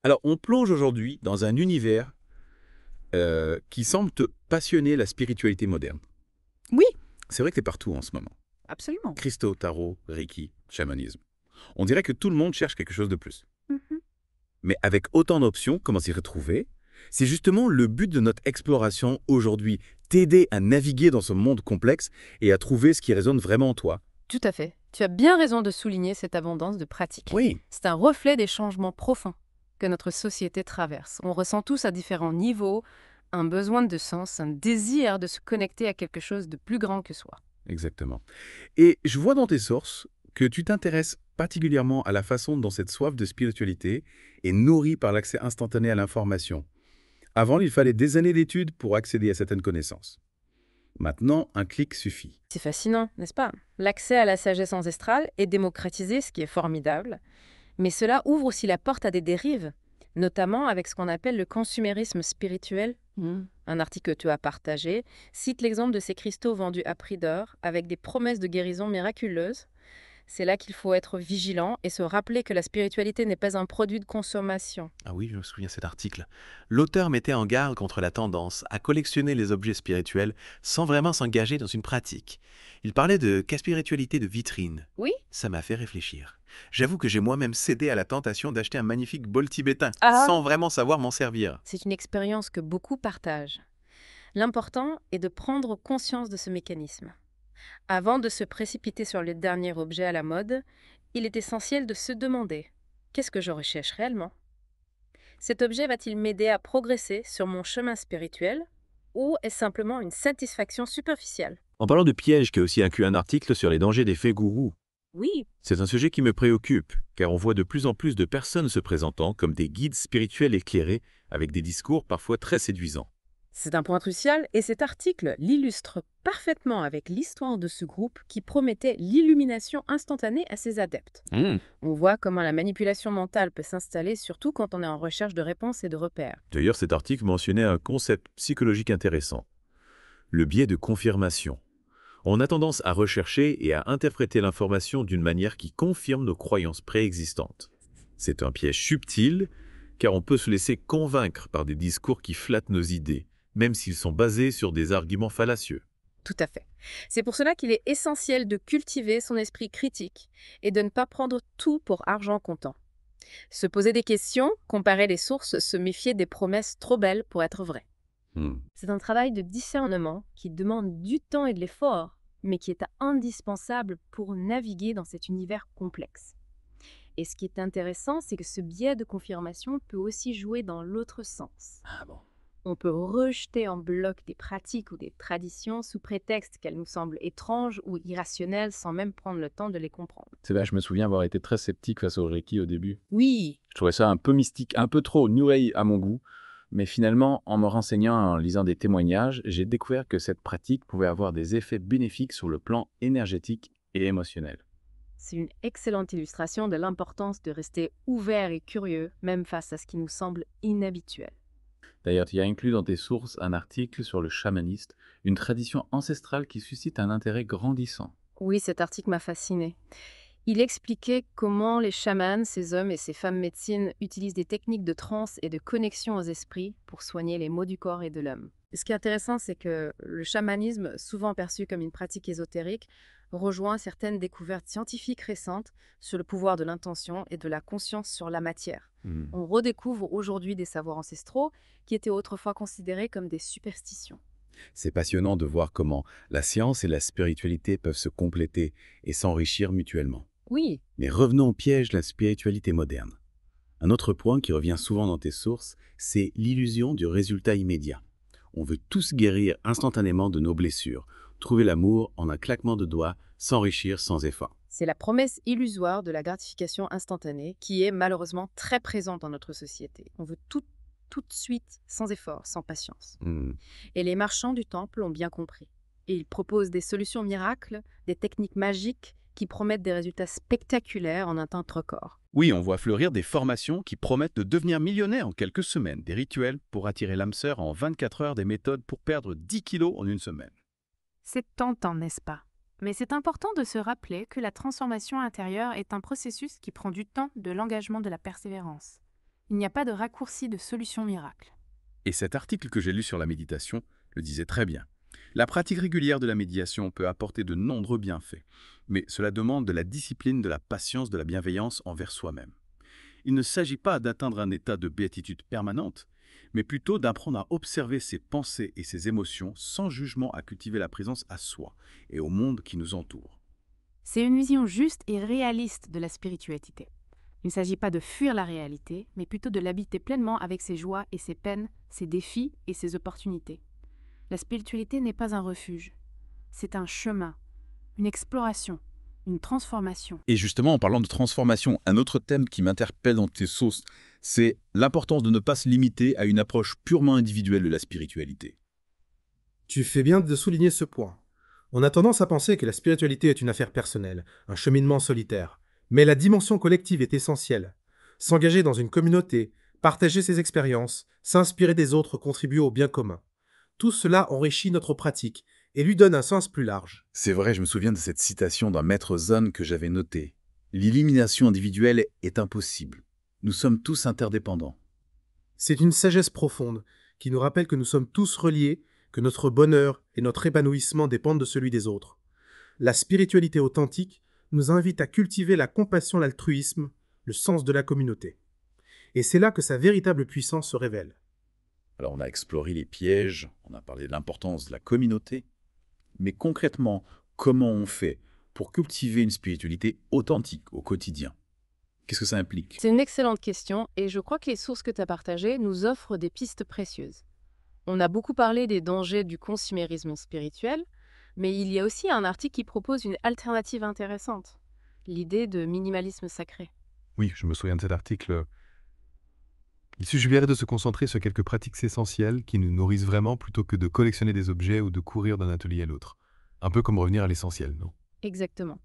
Alors, on plonge aujourd'hui dans un univers qui semble te passionner la spiritualité moderne. Oui, C'est vrai que c'est partout en ce moment. absolument. Christo, tarot, reiki, chamanisme. On dirait que tout le monde cherche quelque chose de plus. Mhm. Mais avec autant d'options, comment s'y retrouver? C'est justement le but de notre exploration aujourd'hui, t'aider à naviguer dans ce monde complexe et à trouver ce qui résonne vraiment en toi. Tout à fait. Tu as bien raison de souligner cette abondance de pratiques. Oui, C'est un reflet des changements profonds que notre société traverse. On ressent tous à différents niveaux un besoin de sens, un désir de se connecter à quelque chose de plus grand que soi. exactement. Et je vois dans tes sources que tu t'intéresses particulièrement à la façon dont cette soif de spiritualité est nourrie par l'accès instantané à l'information. Avant, il fallait des années d'études pour accéder à certaines connaissances. Maintenant, un clic suffit. C'est fascinant, n'est-ce pas? L'accès à la sagesse ancestrale est démocratisé, ce qui est formidable. Mais cela ouvre aussi la porte à des dérives, notamment avec ce qu'on appelle le consumérisme spirituel. Un article que tu as partagé cite l'exemple de ces cristaux vendus à prix d'or avec des promesses de guérison miraculeuses. C'est là qu'il faut être vigilant et se rappeler que la spiritualité n'est pas un produit de consommation. Ah oui, je me souviens de cet article. L'auteur mettait en garde contre la tendance à collectionner les objets spirituels sans vraiment s'engager dans une pratique. Il parlait de spiritualité de vitrine. Oui. Ça m'a fait réfléchir. J'avoue que j'ai moi-même cédé à la tentation d'acheter un magnifique bol tibétain, Ah, sans vraiment savoir m'en servir. c'est une expérience que beaucoup partagent. L'important est de prendre conscience de ce mécanisme. Avant de se précipiter sur le dernier objet à la mode, il est essentiel de se demander: qu'est-ce que je recherche réellement? Cet objet va-t-il m'aider à progresser sur mon chemin spirituel ou est-ce simplement une satisfaction superficielle? En parlant de pièges, qui a aussi inclus un article sur les dangers des faits gourous. Oui, C'est un sujet qui me préoccupe, car on voit de plus en plus de personnes se présentant comme des guides spirituels éclairés, avec des discours parfois très séduisants. c'est un point crucial et cet article l'illustre parfaitement avec l'histoire de ce groupe qui promettait l'illumination instantanée à ses adeptes. On voit comment la manipulation mentale peut s'installer surtout quand on est en recherche de réponses et de repères. D'ailleurs, cet article mentionnait un concept psychologique intéressant, le biais de confirmation. On a tendance à rechercher et à interpréter l'information d'une manière qui confirme nos croyances préexistantes. C'est un piège subtil, car on peut se laisser convaincre par des discours qui flattent nos idées, même s'ils sont basés sur des arguments fallacieux. Tout à fait. C'est pour cela qu'il est essentiel de cultiver son esprit critique et de ne pas prendre tout pour argent comptant. Se poser des questions, comparer les sources, se méfier des promesses trop belles pour être vraies. Hmm. C'est un travail de discernement qui demande du temps et de l'effort, mais qui est indispensable pour naviguer dans cet univers complexe. Et ce qui est intéressant, c'est que ce biais de confirmation peut aussi jouer dans l'autre sens. Ah bon. On peut rejeter en bloc des pratiques ou des traditions sous prétexte qu'elles nous semblent étranges ou irrationnelles sans même prendre le temps de les comprendre. C'est vrai, je me souviens avoir été très sceptique face au Reiki au début. Oui, Je trouvais ça un peu mystique, un peu trop New Age à mon goût. Mais finalement, en me renseignant, en lisant des témoignages, j'ai découvert que cette pratique pouvait avoir des effets bénéfiques sur le plan énergétique et émotionnel. c'est une excellente illustration de l'importance de rester ouvert et curieux, même face à ce qui nous semble inhabituel. D'ailleurs, tu as inclus dans tes sources un article sur le chamanisme, une tradition ancestrale qui suscite un intérêt grandissant. Oui, cet article m'a fascinée. Il expliquait comment les chamans, ces hommes et ces femmes médecines, utilisent des techniques de transe et de connexion aux esprits pour soigner les maux du corps et de l'homme. Ce qui est intéressant, c'est que le chamanisme, souvent perçu comme une pratique ésotérique, rejoint certaines découvertes scientifiques récentes sur le pouvoir de l'intention et de la conscience sur la matière. Hmm. On redécouvre aujourd'hui des savoirs ancestraux qui étaient autrefois considérés comme des superstitions. C'est passionnant de voir comment la science et la spiritualité peuvent se compléter et s'enrichir mutuellement. Oui, Mais revenons au piège de la spiritualité moderne. Un autre point qui revient souvent dans tes sources, c'est l'illusion du résultat immédiat. On veut tous guérir instantanément de nos blessures, trouver l'amour en un claquement de doigts, s'enrichir sans effort. c'est la promesse illusoire de la gratification instantanée qui est malheureusement très présente dans notre société. On veut tout de suite, sans effort, sans patience. Hmm. Et les marchands du temple l'ont bien compris. Et ils proposent des solutions miracles, des techniques magiques qui promettent des résultats spectaculaires en un temps record. Oui, on voit fleurir des formations qui promettent de devenir millionnaire en quelques semaines, des rituels pour attirer l'âme sœur en 24 heures, des méthodes pour perdre 10 kilos en une semaine. C'est tentant, n'est-ce pas? Mais c'est important de se rappeler que la transformation intérieure est un processus qui prend du temps, de l'engagement, de la persévérance. Il n'y a pas de raccourci de solution miracle. Et cet article que j'ai lu sur la méditation le disait très bien. La pratique régulière de la méditation peut apporter de nombreux bienfaits, mais cela demande de la discipline, de la patience, de la bienveillance envers soi-même. Il ne s'agit pas d'atteindre un état de béatitude permanente, mais plutôt d'apprendre à observer ses pensées et ses émotions sans jugement, à cultiver la présence à soi et au monde qui nous entoure. C'est une vision juste et réaliste de la spiritualité. Il ne s'agit pas de fuir la réalité, mais plutôt de l'habiter pleinement avec ses joies et ses peines, ses défis et ses opportunités. La spiritualité n'est pas un refuge. C'est un chemin, une exploration, une transformation. Et justement, en parlant de transformation, un autre thème qui m'interpelle dans tes sources, c'est l'importance de ne pas se limiter à une approche purement individuelle de la spiritualité. Tu fais bien de souligner ce point. On a tendance à penser que la spiritualité est une affaire personnelle, un cheminement solitaire. Mais la dimension collective est essentielle. S'engager dans une communauté, partager ses expériences, s'inspirer des autres contribue au bien commun. Tout cela enrichit notre pratique et lui donne un sens plus large. C'est vrai, je me souviens de cette citation d'un maître zen que j'avais notée. L'élimination individuelle est impossible. Nous sommes tous interdépendants. C'est une sagesse profonde qui nous rappelle que nous sommes tous reliés, que notre bonheur et notre épanouissement dépendent de celui des autres. La spiritualité authentique nous invite à cultiver la compassion, l'altruisme, le sens de la communauté. Et c'est là que sa véritable puissance se révèle. Alors on a exploré les pièges, on a parlé de l'importance de la communauté, mais concrètement, comment on fait pour cultiver une spiritualité authentique au quotidien? Qu'est-ce que ça implique? C'est une excellente question et je crois que les sources que tu as partagées nous offrent des pistes précieuses. On a beaucoup parlé des dangers du consumérisme spirituel, mais il y a aussi un article qui propose une alternative intéressante, l'idée de minimalisme sacré. Oui, je me souviens de cet article. Il suggerait de se concentrer sur quelques pratiques essentielles qui nous nourrissent vraiment plutôt que de collectionner des objets ou de courir d'un atelier à l'autre. Un peu comme revenir à l'essentiel, non? Exactement.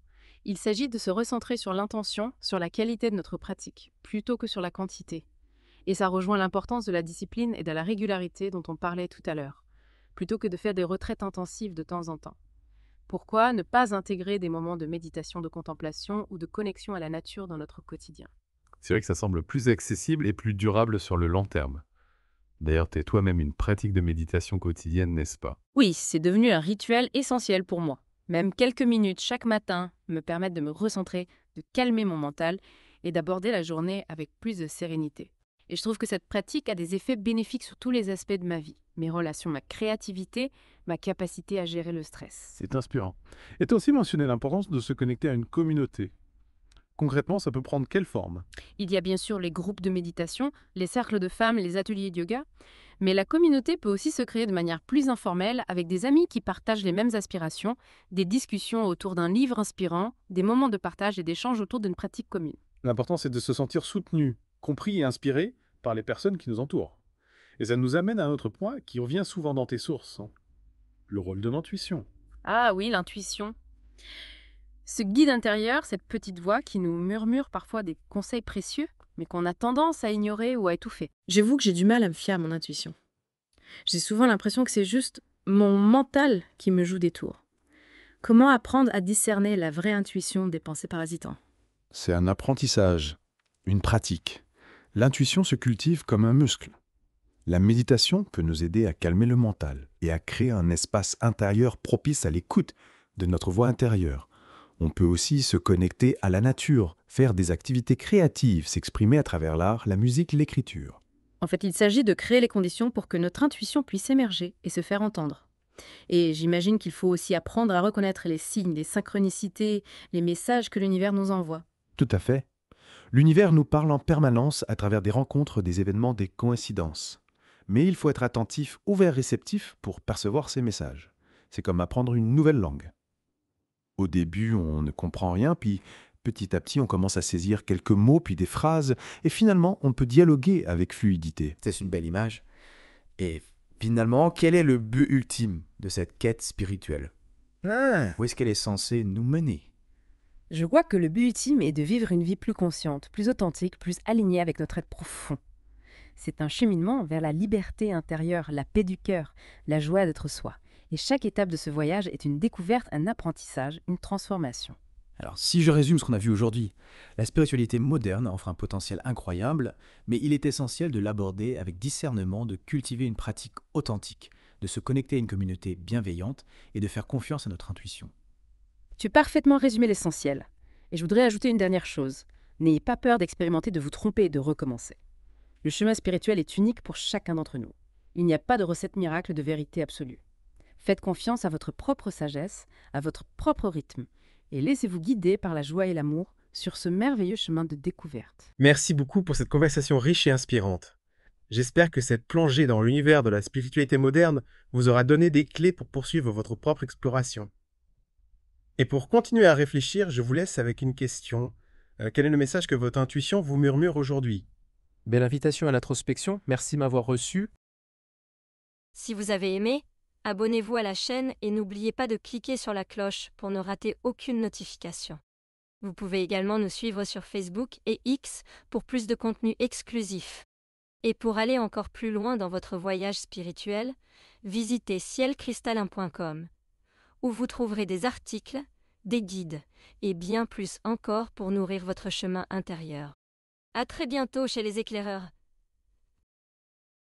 Il s'agit de se recentrer sur l'intention, sur la qualité de notre pratique, plutôt que sur la quantité. Et ça rejoint l'importance de la discipline et de la régularité dont on parlait tout à l'heure, plutôt que de faire des retraites intensives de temps en temps. Pourquoi ne pas intégrer des moments de méditation, de contemplation ou de connexion à la nature dans notre quotidien? C'est vrai que ça semble plus accessible et plus durable sur le long terme. D'ailleurs, tu es toi-même une pratique de méditation quotidienne, n'est-ce pas? Oui, c'est devenu un rituel essentiel pour moi. Même quelques minutes chaque matin me permettent de me recentrer, de calmer mon mental et d'aborder la journée avec plus de sérénité. Et je trouve que cette pratique a des effets bénéfiques sur tous les aspects de ma vie. Mes relations, ma créativité, ma capacité à gérer le stress. C'est inspirant. Et tu as aussi mentionné l'importance de se connecter à une communauté. Concrètement, ça peut prendre quelle forme? Il y a bien sûr les groupes de méditation, les cercles de femmes, les ateliers de yoga, mais la communauté peut aussi se créer de manière plus informelle avec des amis qui partagent les mêmes aspirations, des discussions autour d'un livre inspirant, des moments de partage et d'échange autour d'une pratique commune. L'important, c'est de se sentir soutenu, compris et inspiré par les personnes qui nous entourent. Et ça nous amène à un autre point qui revient souvent dans tes sources. Le rôle de l'intuition. Ah oui, l'intuition. Ce guide intérieur, cette petite voix qui nous murmure parfois des conseils précieux, mais qu'on a tendance à ignorer ou à étouffer. J'avoue que j'ai du mal à me fier à mon intuition. J'ai souvent l'impression que c'est juste mon mental qui me joue des tours. Comment apprendre à discerner la vraie intuition des pensées parasitantes? C'est un apprentissage, une pratique. L'intuition se cultive comme un muscle. La méditation peut nous aider à calmer le mental et à créer un espace intérieur propice à l'écoute de notre voix intérieure. On peut aussi se connecter à la nature, faire des activités créatives, s'exprimer à travers l'art, la musique, l'écriture. En fait, il s'agit de créer les conditions pour que notre intuition puisse émerger et se faire entendre. Et j'imagine qu'il faut aussi apprendre à reconnaître les signes, les synchronicités, les messages que l'univers nous envoie. Tout à fait. L'univers nous parle en permanence à travers des rencontres, des événements, des coïncidences. Mais il faut être attentif, ouvert, réceptif pour percevoir ces messages. C'est comme apprendre une nouvelle langue. Au début, on ne comprend rien, puis petit à petit, on commence à saisir quelques mots, puis des phrases, et finalement, on peut dialoguer avec fluidité. C'est une belle image. Et finalement, quel est le but ultime de cette quête spirituelle? Où est-ce qu'elle est censée nous mener? Je crois que le but ultime est de vivre une vie plus consciente, plus authentique, plus alignée avec notre être profond. C'est un cheminement vers la liberté intérieure, la paix du cœur, la joie d'être soi. Et chaque étape de ce voyage est une découverte, un apprentissage, une transformation. Alors, si je résume ce qu'on a vu aujourd'hui, la spiritualité moderne offre un potentiel incroyable, mais il est essentiel de l'aborder avec discernement, de cultiver une pratique authentique, de se connecter à une communauté bienveillante et de faire confiance à notre intuition. Tu as parfaitement résumé l'essentiel. Et je voudrais ajouter une dernière chose. N'ayez pas peur d'expérimenter, de vous tromper et de recommencer. Le chemin spirituel est unique pour chacun d'entre nous. Il n'y a pas de recette miracle de vérité absolue. Faites confiance à votre propre sagesse, à votre propre rythme, et laissez-vous guider par la joie et l'amour sur ce merveilleux chemin de découverte. Merci beaucoup pour cette conversation riche et inspirante. J'espère que cette plongée dans l'univers de la spiritualité moderne vous aura donné des clés pour poursuivre votre propre exploration. Et pour continuer à réfléchir, je vous laisse avec une question. Quel est le message que votre intuition vous murmure aujourd'hui? Belle invitation à l'introspection, merci de m'avoir reçu. Si vous avez aimé, abonnez-vous à la chaîne et n'oubliez pas de cliquer sur la cloche pour ne rater aucune notification. Vous pouvez également nous suivre sur Facebook et X pour plus de contenu exclusif. Et pour aller encore plus loin dans votre voyage spirituel, visitez cielcristallin.com, où vous trouverez des articles, des guides et bien plus encore pour nourrir votre chemin intérieur. À très bientôt chez les éclaireurs.